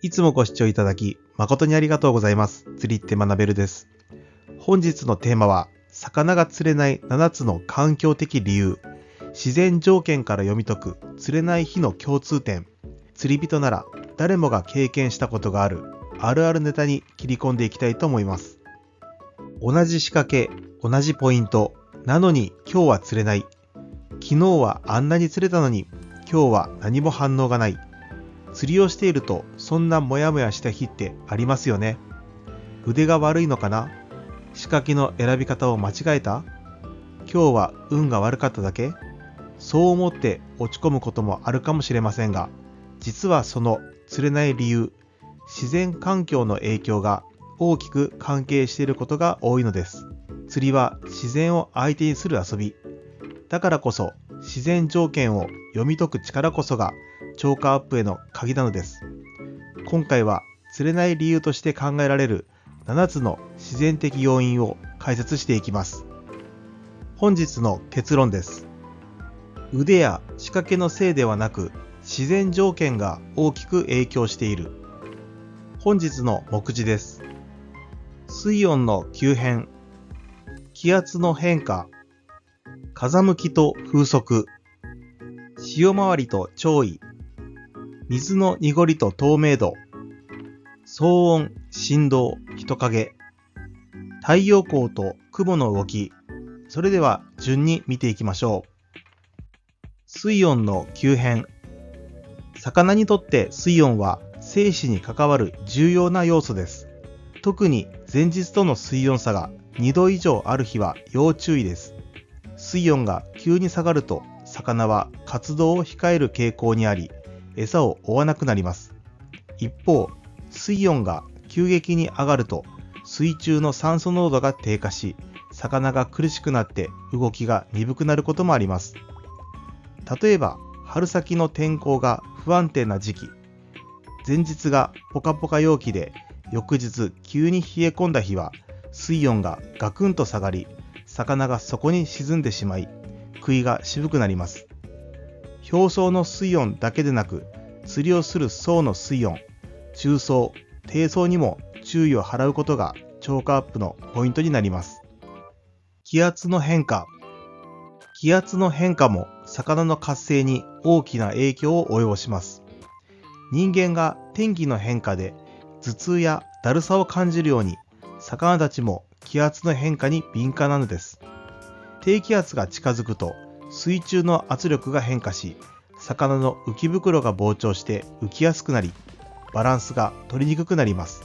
いつもご視聴いただき誠にありがとうございます。釣りって学べるです。本日のテーマは、魚が釣れない7つの環境的理由、自然条件から読み解く釣れない日の共通点、釣り人なら誰もが経験したことがあるあるあるネタに切り込んでいきたいと思います。同じ仕掛け、同じポイント、なのに今日は釣れない。昨日はあんなに釣れたのに今日は何も反応がない。釣りをしているとそんなモヤモヤした日ってありますよね。腕が悪いのかな？仕掛けの選び方を間違えた？今日は運が悪かっただけ？そう思って落ち込むこともあるかもしれませんが、実はその釣れない理由、自然環境の影響が大きく関係していることが多いのです。釣りは自然を相手にする遊び。だからこそ自然条件を読み解く力こそが超過アップへの鍵なのです。今回は釣れない理由として考えられる7つの自然的要因を解説していきます。本日の結論です。腕や仕掛けのせいではなく、自然条件が大きく影響している。本日の目次です。水温の急変、気圧の変化、風向きと風速、潮回りと潮位、水の濁りと透明度、騒音、振動、人影、太陽光と雲の動き。それでは順に見ていきましょう。水温の急変。魚にとって水温は生死に関わる重要な要素です。特に前日との水温差が2度以上ある日は要注意です。水温が急に下がると魚は活動を控える傾向にあり、餌を追わなくなります。一方、水温が急激に上がると水中の酸素濃度が低下し、魚が苦しくなって動きが鈍くなることもあります。例えば、春先の天候が不安定な時期、前日がポカポカ陽気で翌日急に冷え込んだ日は水温がガクンと下がり、魚がそこに沈んでしまい、食いが渋くなります。表層の水温だけでなく、釣りをする層の水温、中層、低層にも注意を払うことが超過アップのポイントになります。気圧の変化。気圧の変化も魚の活性に大きな影響を及ぼします。人間が天気の変化で頭痛やだるさを感じるように、魚たちも気圧の変化に敏感なのです。低気圧が近づくと水中の圧力が変化し、魚の浮き袋が膨張して浮きやすくなり、バランスが取りにくくなります。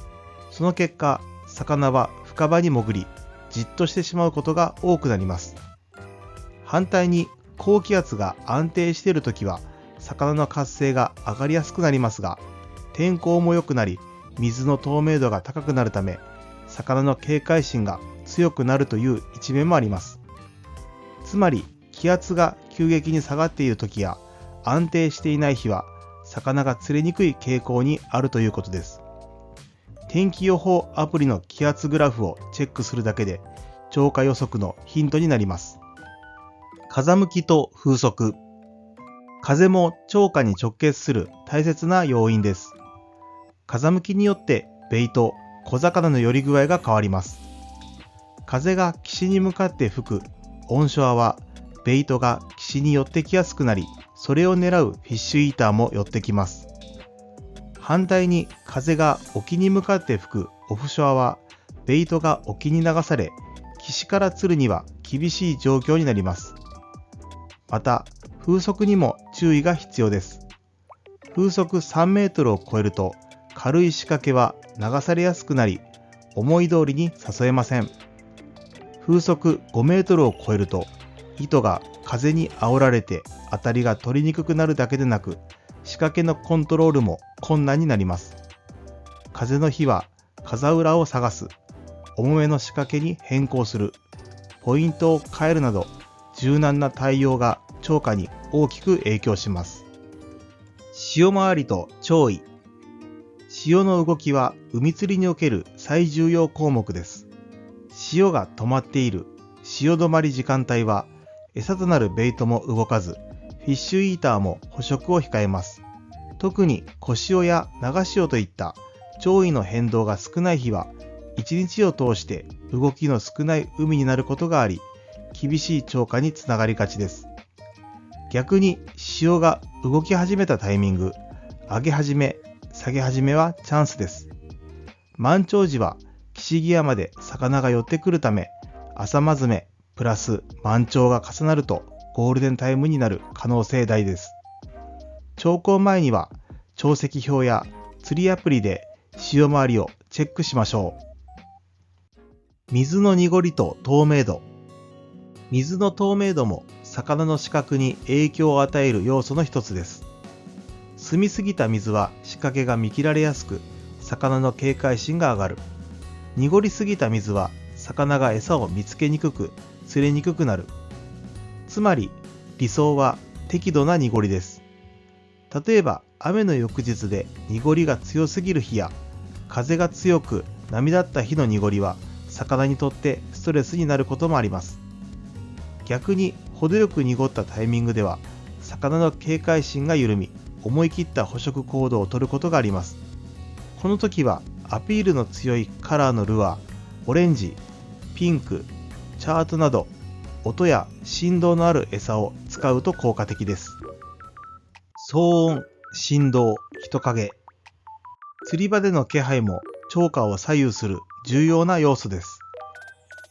その結果、魚は深場に潜り、じっとしてしまうことが多くなります。反対に高気圧が安定しているときは、魚の活性が上がりやすくなりますが、天候も良くなり、水の透明度が高くなるため、魚の警戒心が強くなるという一面もあります。つまり、気圧が急激に下がっているときや安定していない日は、魚が釣れにくい傾向にあるということです。天気予報アプリの気圧グラフをチェックするだけで、超過予測のヒントになります。風向きと風速。風も超過に直結する大切な要因です。風向きによってベイト、小魚の寄り具合が変わります。風が岸に向かって吹くオンショアは、ベイトが岸に寄ってきやすくなり、それを狙うフィッシュイーターも寄ってきます。反対に風が沖に向かって吹くオフショアは、ベイトが沖に流され、岸から釣るには厳しい状況になります。また、風速にも注意が必要です。風速3メートルを超えると、軽い仕掛けは流されやすくなり、思い通りに誘えません。風速5メートルを超えると、糸が風に煽られて当たりが取りにくくなるだけでなく、仕掛けのコントロールも困難になります。風の日は風裏を探す、重めの仕掛けに変更する、ポイントを変えるなど、柔軟な対応が超過に大きく影響します。潮回りと潮位。潮の動きは海釣りにおける最重要項目です。潮が止まっている潮止まり時間帯は、餌となるベイトも動かず、フィッシュイーターも捕食を控えます。特に小潮や長潮といった潮位の変動が少ない日は、一日を通して動きの少ない海になることがあり、厳しい潮下につながりがちです。逆に潮が動き始めたタイミング、上げ始め、下げ始めはチャンスです。満潮時は岸際まで魚が寄ってくるため、朝まずめプラス満潮が重なるとゴールデンタイムになる可能性大です。潮降前には潮汐表や釣りアプリで潮回りをチェックしましょう。水の濁りと透明度。水の透明度も魚の視覚に影響を与える要素の一つです。澄みすぎた水は仕掛けが見切られやすく、魚の警戒心が上がる。濁りすぎた水は魚が餌を見つけにくく、釣れにくくなる。つまり理想は適度な濁りです。例えば雨の翌日で濁りが強すぎる日や、風が強く波立った日の濁りは魚にとってストレスになることもあります。逆に程よく濁ったタイミングでは魚の警戒心が緩み、思い切った捕食行動をとることがあります。この時はアピールの強いカラーのルアー、オレンジ、ピンク、チャートなど音や振動のある餌を使うと効果的です。騒音、振動、人影。釣り場での気配も釣果を左右する重要な要素です。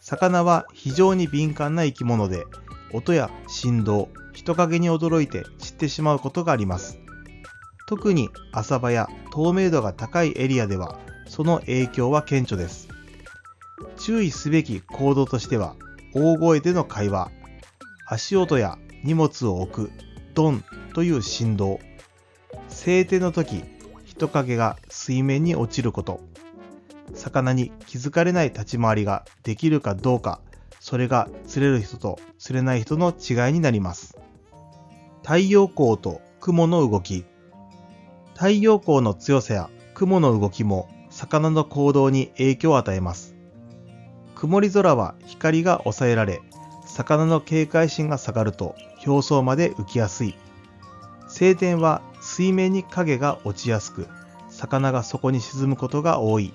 魚は非常に敏感な生き物で、音や振動、人影に驚いて散ってしまうことがあります。特に浅場や透明度が高いエリアでは、その影響は顕著です。注意すべき行動としては、大声での会話、足音や荷物を置く、ドンという振動、晴天の時、人影が水面に落ちること、魚に気づかれない立ち回りができるかどうか、それが釣れる人と釣れない人の違いになります。太陽光と雲の動き。太陽光の強さや雲の動きも魚の行動に影響を与えます。曇り空は光が抑えられ、魚の警戒心が下がると表層まで浮きやすい。晴天は水面に影が落ちやすく、魚がそこに沈むことが多い。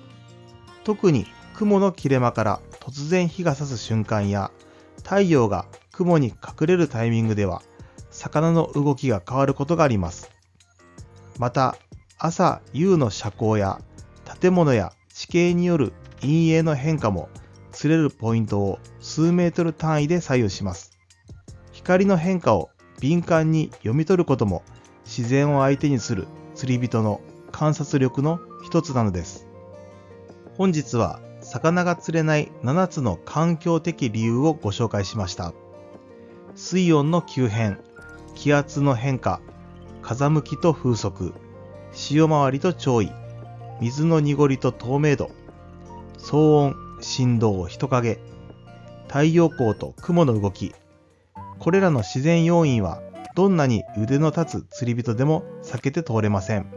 特に雲の切れ間から突然日が差す瞬間や、太陽が雲に隠れるタイミングでは、魚の動きが変わることがあります。また、朝夕の遮光や建物や地形による陰影の変化も釣れるポイントを数メートル単位で左右します。光の変化を敏感に読み取ることも自然を相手にする釣り人の観察力の一つなのです。本日は魚が釣れない7つの環境的理由をご紹介しました。水温の急変、気圧の変化、風向きと風速、潮回りと潮位、水の濁りと透明度、騒音、振動、人影、太陽光と雲の動き。これらの自然要因はどんなに腕の立つ釣り人でも避けて通れません。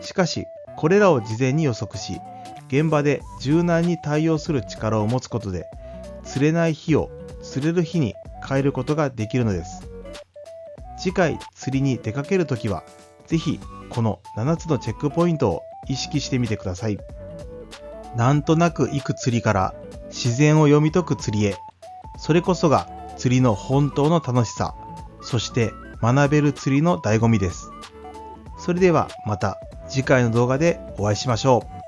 しかし、これらを事前に予測し、現場で柔軟に対応する力を持つことで、釣れない日を釣れる日に変えることができるのです。次回釣りに出かけるときは、ぜひこの7つのチェックポイントを意識してみてください。なんとなく行く釣りから自然を読み解く釣りへ、それこそが釣りの本当の楽しさ、そして学べる釣りの醍醐味です。それではまた次回の動画でお会いしましょう。